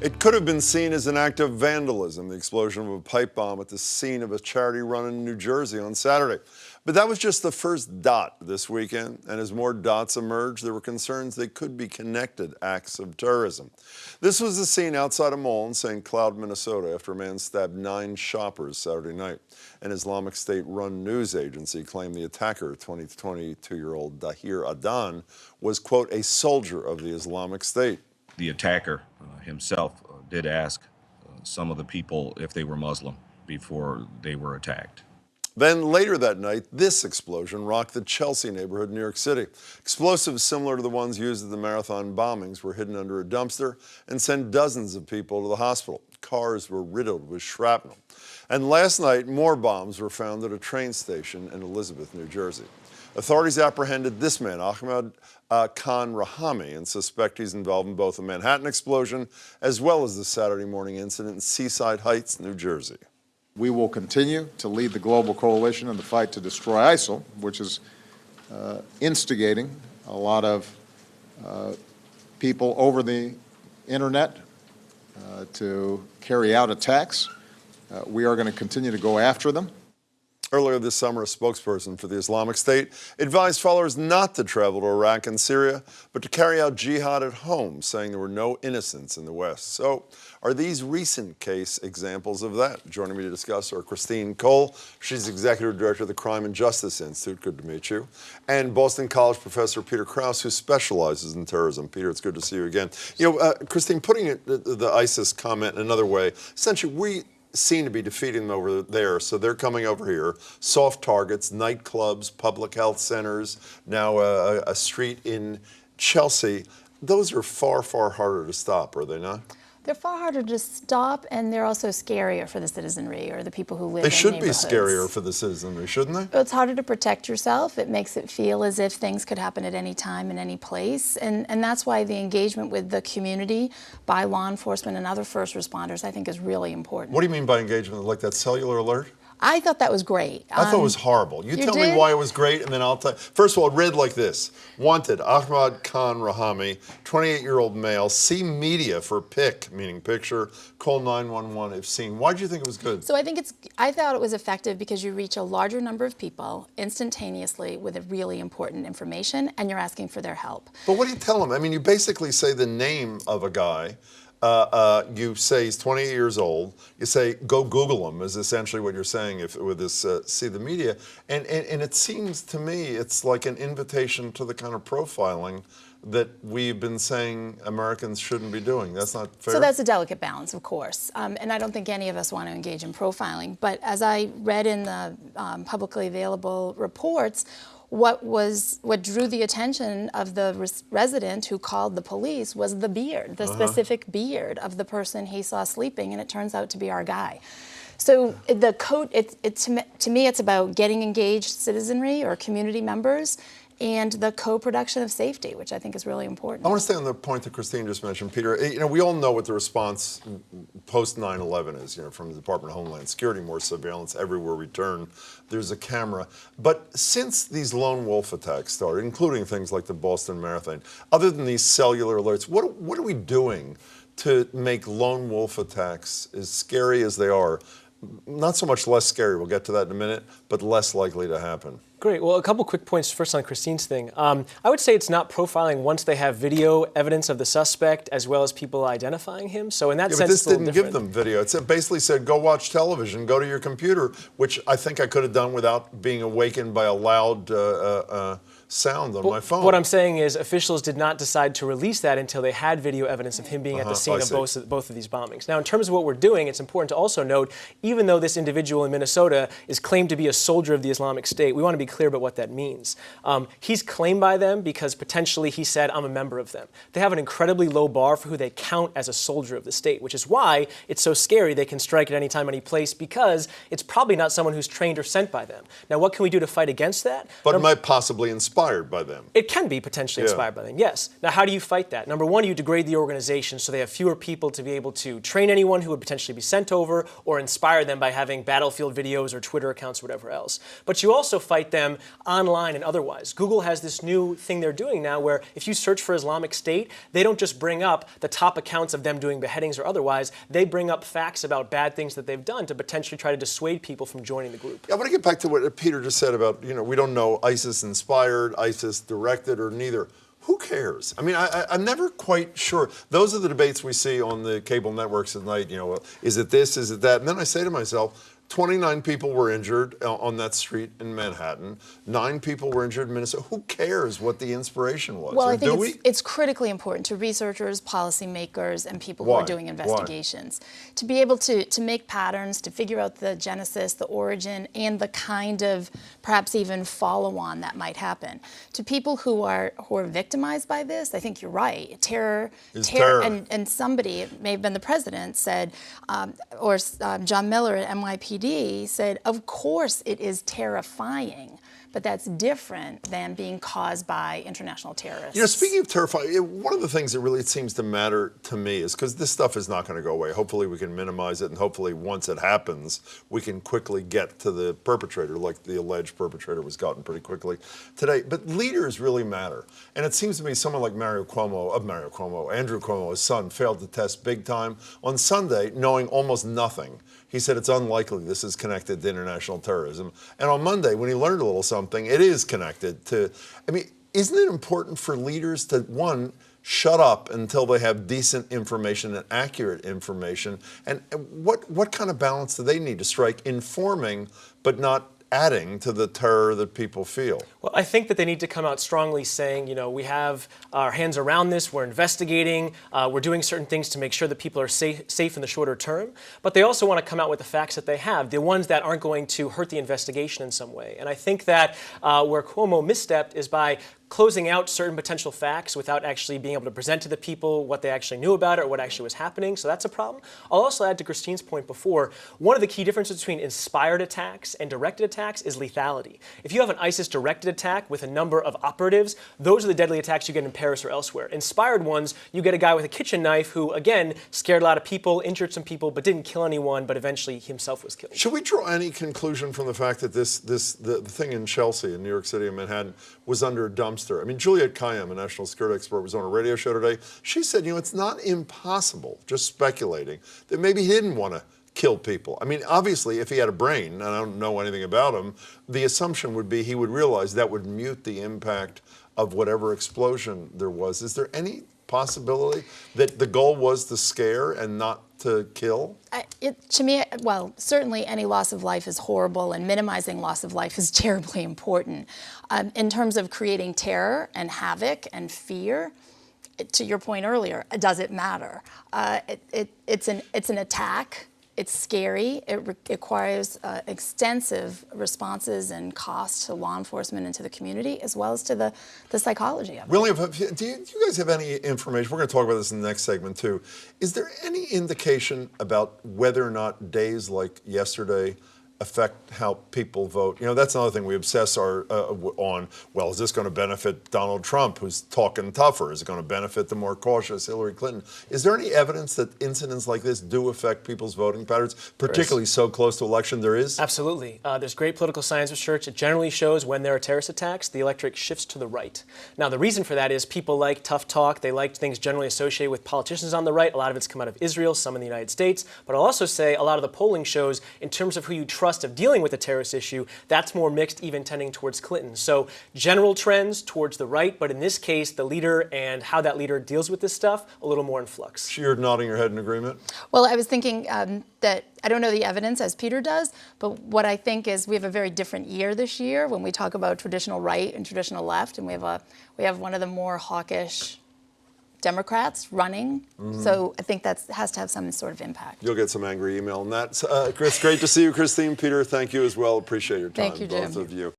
It could have been seen as an act of vandalism, the explosion of a pipe bomb at the scene of a charity run in New Jersey on Saturday. But that was just the first dot this weekend, and as more dots emerged, there were concerns they could be connected acts of terrorism. This was the scene outside a mall in St. Cloud, Minnesota, after a man stabbed 9 shoppers Saturday night. An Islamic State-run news agency claimed the attacker, 22-year-old Dahir Adan, was, quote, a soldier of the Islamic State. The attacker himself did ask some of the people if they were Muslim before they were attacked. Then later that night, this explosion rocked the Chelsea neighborhood in New York City. Explosives similar to the ones used at the marathon bombings were hidden under a dumpster and sent dozens of people to the hospital. Cars were riddled with shrapnel. And last night, more bombs were found at a train station in Elizabeth, New Jersey. Authorities apprehended this man, Ahmad Khan Rahami, and suspect he's involved in both the Manhattan explosion as well as the Saturday morning incident in Seaside Heights, New Jersey. We will continue to lead the global coalition in the fight to destroy ISIL, which is instigating a lot of people over the internet to carry out attacks. We are going to continue to go after them. Earlier this summer, a spokesperson for the Islamic State advised followers not to travel to Iraq and Syria, but to carry out jihad at home, saying there were no innocents in the West. So are these recent case examples of that? Joining me to discuss are Christine Cole. She's Executive Director of the Crime and Justice Institute. Good to meet you. And Boston College professor Peter Krause, who specializes in terrorism. Peter, it's good to see you again. You know, Christine, putting the ISIS comment another way, essentially we seem to be defeating them over there, so they're coming over here. Soft targets, nightclubs, public health centers, now a street in Chelsea. Those are far, far harder to stop, are they not? They're far harder to stop, and they're also scarier for the citizenry or the people who live in neighborhoods. They neighborhoods. should be scarier for the citizenry, shouldn't they? It's harder to protect yourself. It makes it feel as if things could happen at any time in any place, and that's why the engagement with the community by law enforcement and other first responders, I think, is really important. What do you mean by engagement? Like that cellular alert? I thought that was great. I thought it was horrible. You tell did? me why it was great, and then I'll tell you. First of all, it read like this. Wanted, Ahmad Khan Rahami, 28-year-old male, see media for PIC, meaning picture, call 911 if seen. Why did you think it was good? So I thought it was effective because you reach a larger number of people instantaneously with a really important information, and you're asking for their help. But what do you tell them? I mean, you basically say the name of a guy. You say he's 28 years old. You say, go Google him, is essentially what you're saying with this see the media. And it seems to me it's like an invitation to the kind of profiling that we've been saying Americans shouldn't be doing. That's not fair? So that's a delicate balance, of course. And I don't think any of us want to engage in profiling. But as I read in the publicly available reports, what drew the attention of the resident who called the police was the beard, the specific beard of the person he saw sleeping, and it turns out to be our guy. So the code, to me, it's about getting engaged citizenry or community members and the co-production of safety, which I think is really important. I want to stay on the point that Christine just mentioned, Peter. You know, we all know what the response post 9/11 is, you know, from the Department of Homeland Security, more surveillance everywhere we turn. There's a camera. But since these lone wolf attacks started, including things like the Boston Marathon, other than these cellular alerts, what are we doing to make lone wolf attacks, as scary as they are, not so much less scary, we'll get to that in a minute, but less likely to happen? Great. Well, a couple quick points first on Christine's thing. I would say it's not profiling once they have video evidence of the suspect as well as people identifying him. So in that sense, but this it's a little didn't different. give them video. It basically said, go watch television, go to your computer, which I think I could have done without being awakened by a loud sound on my phone. What I'm saying is officials did not decide to release that until they had video evidence of him being at the scene of both of these bombings. Now, in terms of what we're doing, it's important to also note, even though this individual in Minnesota is claimed to be a soldier of the Islamic State, we want to be clear about what that means. He's claimed by them because potentially he said, I'm a member of them. They have an incredibly low bar for who they count as a soldier of the state, which is why it's so scary they can strike at any time, any place, because it's probably not someone who's trained or sent by them. Now, what can we do to fight against that? But it might possibly inspire inspired by them. It can be potentially inspired by them, yes. Now, how do you fight that? Number one, you degrade the organization so they have fewer people to be able to train anyone who would potentially be sent over or inspire them by having battlefield videos or Twitter accounts or whatever else. But you also fight them online and otherwise. Google has this new thing they're doing now where if you search for Islamic State, they don't just bring up the top accounts of them doing beheadings or otherwise, they bring up facts about bad things that they've done to potentially try to dissuade people from joining the group. I want to get back to what Peter just said about, we don't know ISIS inspired, ISIS directed, or neither. Who cares? I mean, I'm never quite sure. Those are the debates we see on the cable networks at night. Is it this? Is it that? And then I say to myself, 29 people were injured on that street in Manhattan. 9 people were injured in Minnesota. Who cares what the inspiration was? Well, or I think do it's critically important to researchers, policymakers, and people who Why? are doing investigations to be able to make patterns, to figure out the genesis, the origin, and the kind of perhaps even follow-on that might happen. To people who are victimized by this, I think you're right. Terror, and somebody, it may have been the president, said, or John Miller at NYPD said, of course it is terrifying, but that's different than being caused by international terrorists. Speaking of terrifying, one of the things that really seems to matter to me is because this stuff is not going to go away. Hopefully we can minimize it, and hopefully once it happens, we can quickly get to the perpetrator, like the alleged perpetrator was gotten pretty quickly today. But leaders really matter. And it seems to me someone like Andrew Cuomo, his son, failed the test big time. On Sunday, knowing almost nothing, he said it's unlikely this is connected to international terrorism. And on Monday, when he learned a little something, it is connected to, isn't it important for leaders to, one, shut up until they have decent information and accurate information? And what kind of balance do they need to strike, informing but not adding to the terror that people feel? Well, I think that they need to come out strongly saying, we have our hands around this, we're investigating, we're doing certain things to make sure that people are safe in the shorter term, but they also want to come out with the facts that they have, the ones that aren't going to hurt the investigation in some way. And I think that where Cuomo misstepped is by closing out certain potential facts without actually being able to present to the people what they actually knew about it or what actually was happening. So that's a problem. I'll also add to Christine's point before, one of the key differences between inspired attacks and directed attacks is lethality. If you have an ISIS directed attack with a number of operatives, those are the deadly attacks you get in Paris or elsewhere. Inspired ones, you get a guy with a kitchen knife who, again, scared a lot of people, injured some people, but didn't kill anyone, but eventually himself was killed. Should we draw any conclusion from the fact that the thing in Chelsea, in New York City and Manhattan, was under a dumpster? Juliet Kayyem, a national security expert, was on a radio show today. She said, it's not impossible, just speculating, that maybe he didn't want to kill people. Obviously, if he had a brain, and I don't know anything about him, the assumption would be he would realize that would mute the impact of whatever explosion there was. Is there any possibility that the goal was to scare and not to kill? To me, well, certainly any loss of life is horrible, and minimizing loss of life is terribly important. In terms of creating terror and havoc and fear, to your point earlier, does it matter? It's an attack. It's scary. It requires extensive responses and costs to law enforcement and to the community, as well as to the psychology of it. William, do you guys have any information? We're going to talk about this in the next segment, too. Is there any indication about whether or not days like yesterday affect how people vote? That's another thing we obsess on. Well, is this going to benefit Donald Trump, who's talking tougher? Is it going to benefit the more cautious Hillary Clinton? Is there any evidence that incidents like this do affect people's voting patterns, particularly so close to election? There is? Absolutely. There's great political science research. It generally shows when there are terrorist attacks, the electorate shifts to the right. Now, the reason for that is people like tough talk. They like things generally associated with politicians on the right. A lot of it's come out of Israel, some in the United States. But I'll also say a lot of the polling shows, in terms of who you trust of dealing with a terrorist issue, that's more mixed, even tending towards Clinton. So general trends towards the right, but in this case, the leader and how that leader deals with this stuff, a little more in flux. You're nodding your head in agreement? Well, I was thinking that I don't know the evidence as Peter does, but what I think is we have a very different year this year when we talk about traditional right and traditional left, and we have one of the more hawkish Democrats running. So I think that has to have some sort of impact. You'll get some angry email on that. It's great to see you, Christine. Peter, thank you as well. Appreciate your time, Thank you, Jim. both of you.